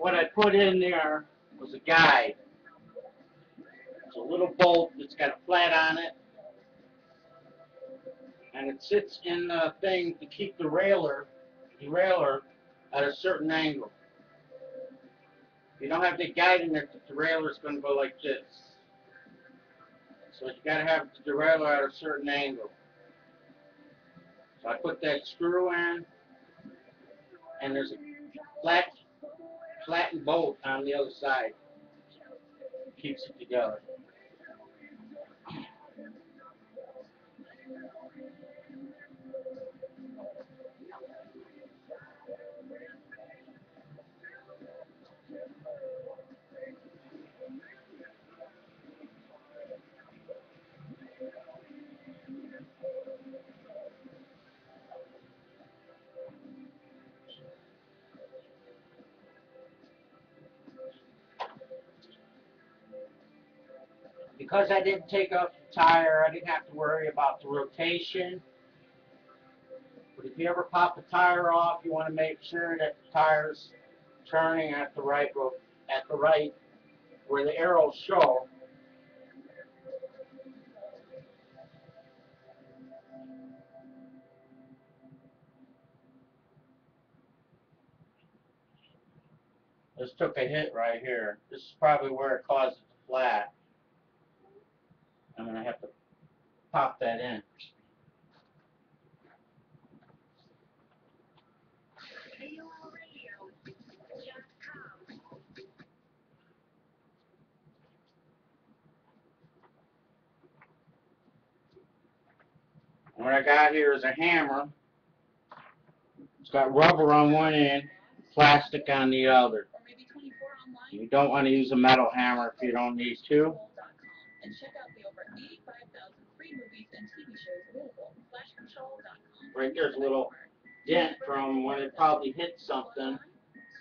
what I put in there was a guide. It's a little bolt that's got a flat on it, and it sits in the thing to keep the derailleur at a certain angle. If you don't have the guide in there, the derailleur is going to go like this. So you got to have the derailleur at a certain angle. So I put that screw in, and there's a flattened bolt on the other side. Keeps it together. Because I didn't take off the tire, I didn't have to worry about the rotation. But if you ever pop the tire off, you want to make sure that the tire's turning at the right where the arrows show. This took a hit right here. This is probably where it caused it to flat. I'm going to have to pop that in. And what I got here is a hammer. It's got rubber on one end, plastic on the other. You don't want to use a metal hammer if you don't need to. Right there's a little dent from when it probably hit something.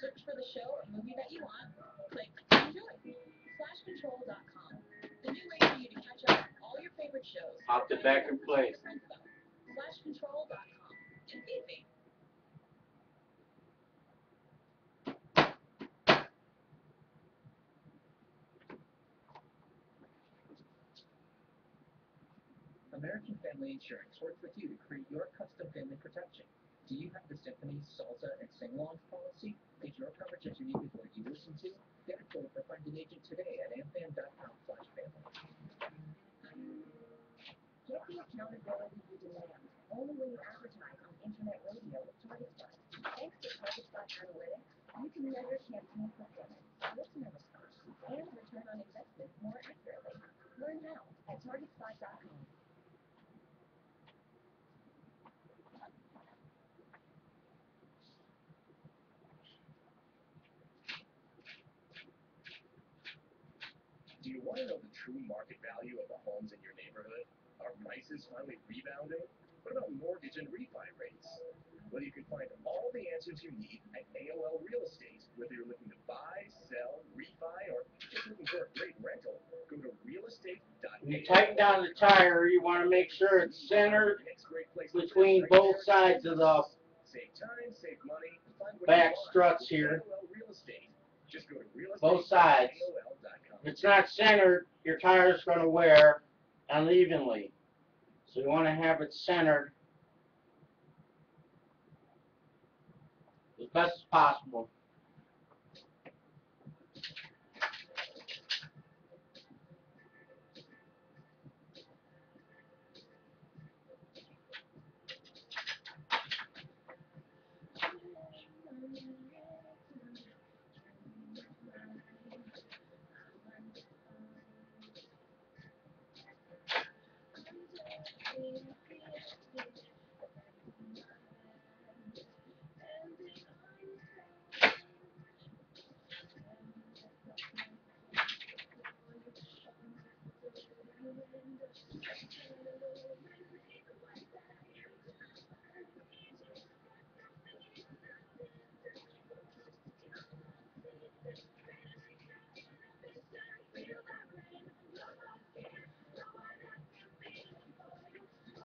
Search for the show or movie that you want. Click enjoy. FlashControl.com. The new way for you to catch up on all your favorite shows. Popped it back in place. FlashControl.com. It's easy. American Family Insurance works with you to create your custom family protection. Do you have the Symphony, Salsa, and Sing-Along policy? Is your coverage as unique as what you listen to? Get a quote or find an agent today at amfam.com/family. Get the accountability you demand only when you advertise on internet radio with TargetSpot. Thanks to TargetSpot Analytics, you can measure campaign performance, listener response, and return on investment more accurately. Learn how at TargetSpot.com. Do you want to know the true market value of the homes in your neighborhood? Are prices finally rebounding? What about mortgage and refi rates? Well, you can find all the answers you need at AOL Real Estate. Whether you're looking to buy, sell, refi, or just looking for a great rental, go to realestate.aol. When you tighten down the tire, you want to make sure it's centered between both sides of the save time, save money, find what back you want. struts here. AOL Real Estate. Just go to Both sides. realestate.aol.com. If it's not centered, your tire is going to wear unevenly. So you want to have it centered as best as possible.